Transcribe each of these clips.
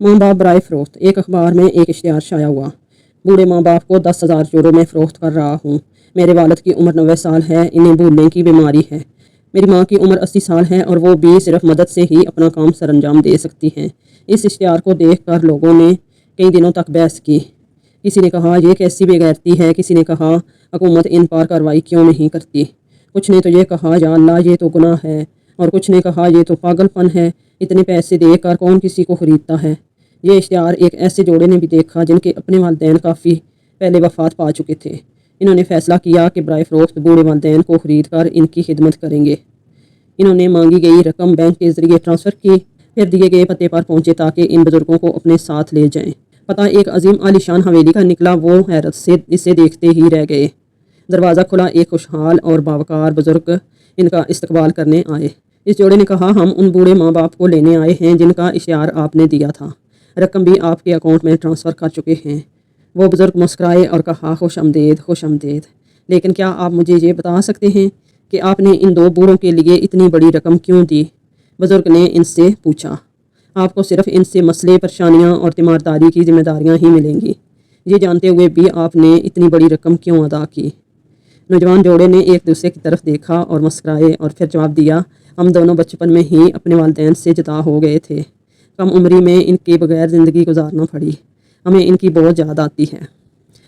माँ बाप बराए फरोख्त। एक अखबार में एक इश्तिहार शाया हुआ। बूढ़े माँ बाप को 10,000 यूरो में फ़रोख्त कर रहा हूँ। मेरे वालिद की उम्र 90 साल है। इन्हें भूलने की बीमारी है। मेरी माँ की उम्र 80 साल है और वो भी सिर्फ मदद से ही अपना काम सरअंजाम दे सकती हैं। इस इश्तिहार को देख कर लोगों ने कई दिनों तक बहस की। किसी ने कहा ये कैसी बेगैरती है, किसी ने कहा हुकूमत इन पर कार्रवाई क्यों नहीं करती। कुछ ने तो ये कहा या अल्लाह ये तो गुनाह है, और कुछ ने कहा ये तो पागलपन है, इतने पैसे देकर कौन किसी को ख़रीदता है। ये इश्तिहार एक ऐसे जोड़े ने भी देखा जिनके अपने वालिदैन काफ़ी पहले वफ़ात पा चुके थे। इन्होंने फ़ैसला किया कि बराए फ़रोख्त बूढ़े वालिदैन को ख़रीद कर इनकी खिदमत करेंगे। इन्होंने मांगी गई रकम बैंक के ज़रिए ट्रांसफ़र की, फिर दिए गए पते पर पहुँचे ताकि इन बुज़ुर्गों को अपने साथ ले जाएं। पता एक अजीम आलीशान हवेली का निकला। वो हैरत से इसे देखते ही रह गए। दरवाज़ा खुला। एक खुशहाल और बावकार बुज़ुर्ग इनका इस्तकबाल करने आए। इस जोड़े ने कहा हम उन बूढ़े माँ बाप को लेने आए हैं जिनका इश्तिहार आपने दिया था। रकम भी आपके अकाउंट में ट्रांसफ़र कर चुके हैं। वो बुज़ुर्ग मुस्कुराए और कहा खुश आमदीद, खुश आमदीद। लेकिन क्या आप मुझे ये बता सकते हैं कि आपने इन दो बूढ़ों के लिए इतनी बड़ी रकम क्यों दी? बुज़ुर्ग ने इनसे पूछा। आपको सिर्फ इनसे मसले, परेशानियाँ और तीमारदारी की जिम्मेदारियाँ ही मिलेंगी। ये जानते हुए भी आपने इतनी बड़ी रकम क्यों अदा की? नौजवान जोड़े ने एक दूसरे की तरफ देखा और मुस्कुराए और फिर जवाब दिया हम दोनों बचपन में ही अपने वालिदैन से जुदा हो गए थे। कम उम्री में इनके बगैर ज़िंदगी गुजारना पड़ी। हमें इनकी बहुत याद आती है।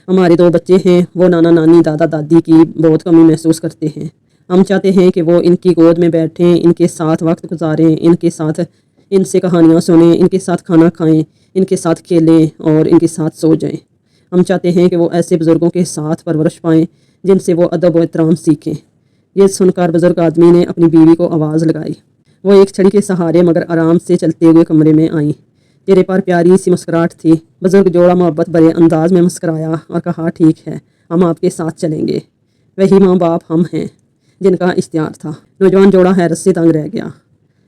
हमारे दो बच्चे हैं। वो नाना नानी, दादा दादी की बहुत कमी महसूस करते हैं। हम चाहते हैं कि वो इनकी गोद में बैठें, इनके साथ वक्त गुजारें, इनके साथ इनसे कहानियाँ सुनें, इनके साथ खाना खाएं, इनके साथ खेलें और इनके साथ सो जाएं। हम चाहते हैं कि वो ऐसे बुज़ुर्गों के साथ परवरिश पाएँ जिनसे वो अदब व एहतराम सीखें। ये सुनकर बुज़ुर्ग आदमी ने अपनी बीवी को आवाज़ लगाई। वो एक छड़ी के सहारे मगर आराम से चलते हुए कमरे में आई। चेहरे पर प्यारी सी मुस्कुराहट थी। बुज़ुर्ग जोड़ा मोहब्बत भरे अंदाज में मुस्कुराया और कहा ठीक है, हम आपके साथ चलेंगे। वही माँ बाप हम हैं जिनका इश्तिहार था। नौजवान जोड़ा हैरत से दंग रह गया।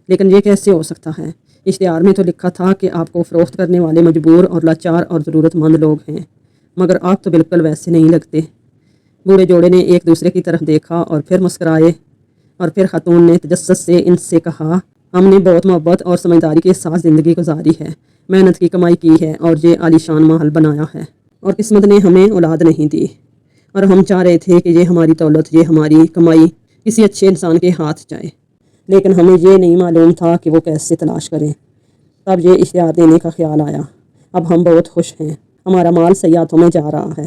लेकिन ये कैसे हो सकता है? इश्तिहार में तो लिखा था कि आपको फ़रोख्त करने वाले मजबूर और लाचार और ज़रूरतमंद लोग हैं, मगर आप तो बिल्कुल वैसे नहीं लगते। बूढ़े जोड़े ने एक दूसरे की तरफ देखा और फिर मुस्कुराए, और फिर खातून ने तजस्सुस से इनसे कहा हमने बहुत मोहब्बत और समझदारी के साथ ज़िंदगी गुजारी है, मेहनत की कमाई की है और ये आलीशान महल बनाया है, और किस्मत ने हमें औलाद नहीं दी, और हम चाह रहे थे कि ये हमारी दौलत, ये हमारी कमाई किसी अच्छे इंसान के हाथ जाए, लेकिन हमें ये नहीं मालूम था कि वो कैसे तलाश करें। तब ये इश्तिहार देने का ख्याल आया। अब हम बहुत खुश हैं। हमारा माल सही हाथों में जा रहा है।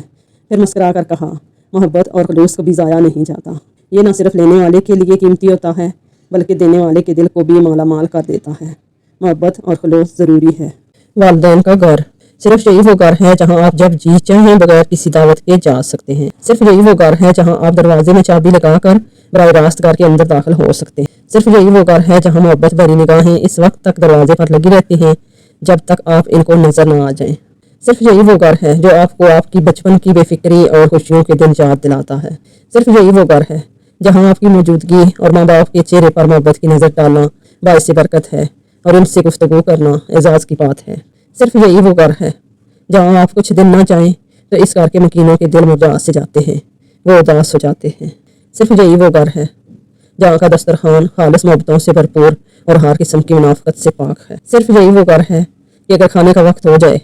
फिर मुस्कुरा कर कहा मोहब्बत और खलूस कभी ज़ाया नहीं जाता। ये न सिर्फ लेने वाले के लिए कीमती होता है बल्कि देने वाले के दिल को भी माला माल कर देता है। मोहब्बत और खलूस ज़रूरी है। वालिदैन का घर सिर्फ यही वो घर है जहां आप जब जी चाहें बगैर किसी दावत के जा सकते हैं। सिर्फ यही वो घर है जहां आप दरवाजे में चाबी लगाकर बराह रास्त घर के अंदर दाखिल हो सकते हैं। सिर्फ यही वो घर है जहां मोहब्बत भरी निगाहें इस वक्त तक दरवाजे पर लगी रहती हैं जब तक आप इनको नजर न आ जाएं। सिर्फ यही वो घर है जो आपको आपकी बचपन की बेफिक्री और खुशियों के दिन याद दिलाता है। सिर्फ यही वो घर है जहां आपकी मौजूदगी और माँ बाप के चेहरे पर मोहब्बत की नज़र डालना बाइस बरकत है और उनसे गुफ्तगू करना एजाज़ की बात है। सिर्फ यही वो घर है जहाँ आप कुछ दिन ना जाएं तो इस घर के मकीनों के दिल मुरझा से जाते हैं, वो उदास हो जाते हैं। सिर्फ यही वो घर है जहाँ का दस्तरखान खालिस मोहब्बतों से भरपूर और हर किस्म की मुनाफकत से पाक है। सिर्फ यही वो घर है कि अगर खाने का वक्त हो जाए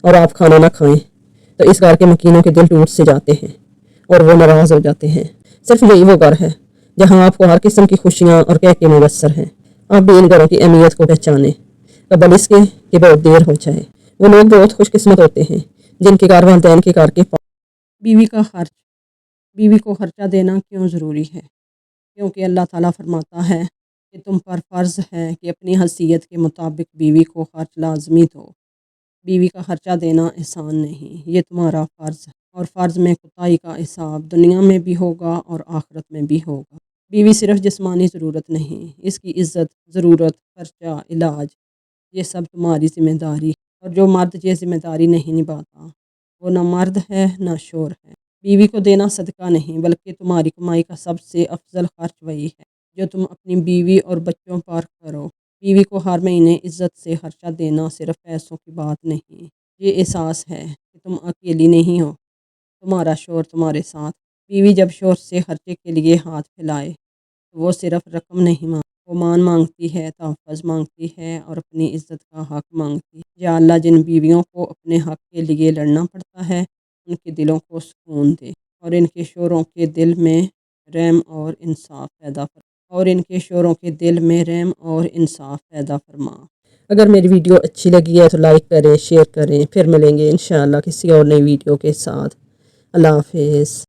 और आप खाना ना खाएं तो इस घर के मकीनों के दिल टूट से जाते हैं और वो नाराज़ हो जाते हैं। सिर्फ यही वो घर है जहाँ आपको हर किस्म की खुशियाँ और कह के मुयस्सर हैं। आप भी इन घरों की अहमियत को पहचानें कबल इसके कि बहुत देर हो जाए। वो लोग बहुत खुशकिस्मत होते हैं जिनके घर वालिदैन के घर के बीवी का खर्च, बीवी को खर्चा देना क्यों ज़रूरी है? क्योंकि अल्लाह ताला फरमाता है कि तुम पर फ़र्ज़ है कि अपनी हैसियत के मुताबिक बीवी को खर्च लाजमी दो। बीवी का खर्चा देना एहसान नहीं, ये तुम्हारा फ़र्ज़ है, और फ़र्ज़ में कोताही का हिसाब दुनिया में भी होगा और आखिरत में भी होगा। बीवी सिर्फ जिस्मानी ज़रूरत नहीं, इसकी इज़्ज़त, ज़रूरत, खर्चा, इलाज, ये सब तुम्हारी ज़िम्मेदारी है। और जो मर्द ये ज़िम्मेदारी नहीं निभाता वो ना मर्द है ना शोर है। बीवी को देना सदका नहीं बल्कि तुम्हारी कमाई का सबसे अफजल खर्च वही है जो तुम अपनी बीवी और बच्चों पर करो। बीवी को हर महीने इज्जत से खर्चा देना सिर्फ पैसों की बात नहीं, ये एहसास है कि तुम अकेली नहीं हो, तुम्हारा शोर तुम्हारे साथ। बीवी जब शोर से खर्चे के लिए हाथ फैलाए तो वो सिर्फ रकम नहीं मांगती, وہ مان مانگتی ہے، تحفظ مانگتی ہے اور اپنی عزت کا حق مانگتی ہے۔ یا اللہ جن بیویوں کو اپنے حق کے لیے لڑنا پڑتا ہے ان کے دلوں کو سکون دے اور ان کے شوہروں کے دل میں رحم اور انصاف پیدا فرما۔ اگر میری ویڈیو اچھی لگی ہے تو لائک کریں، شیئر کریں۔ پھر ملیں گے انشاءاللہ کسی اور نئی ویڈیو کے ساتھ۔ اللہ حافظ۔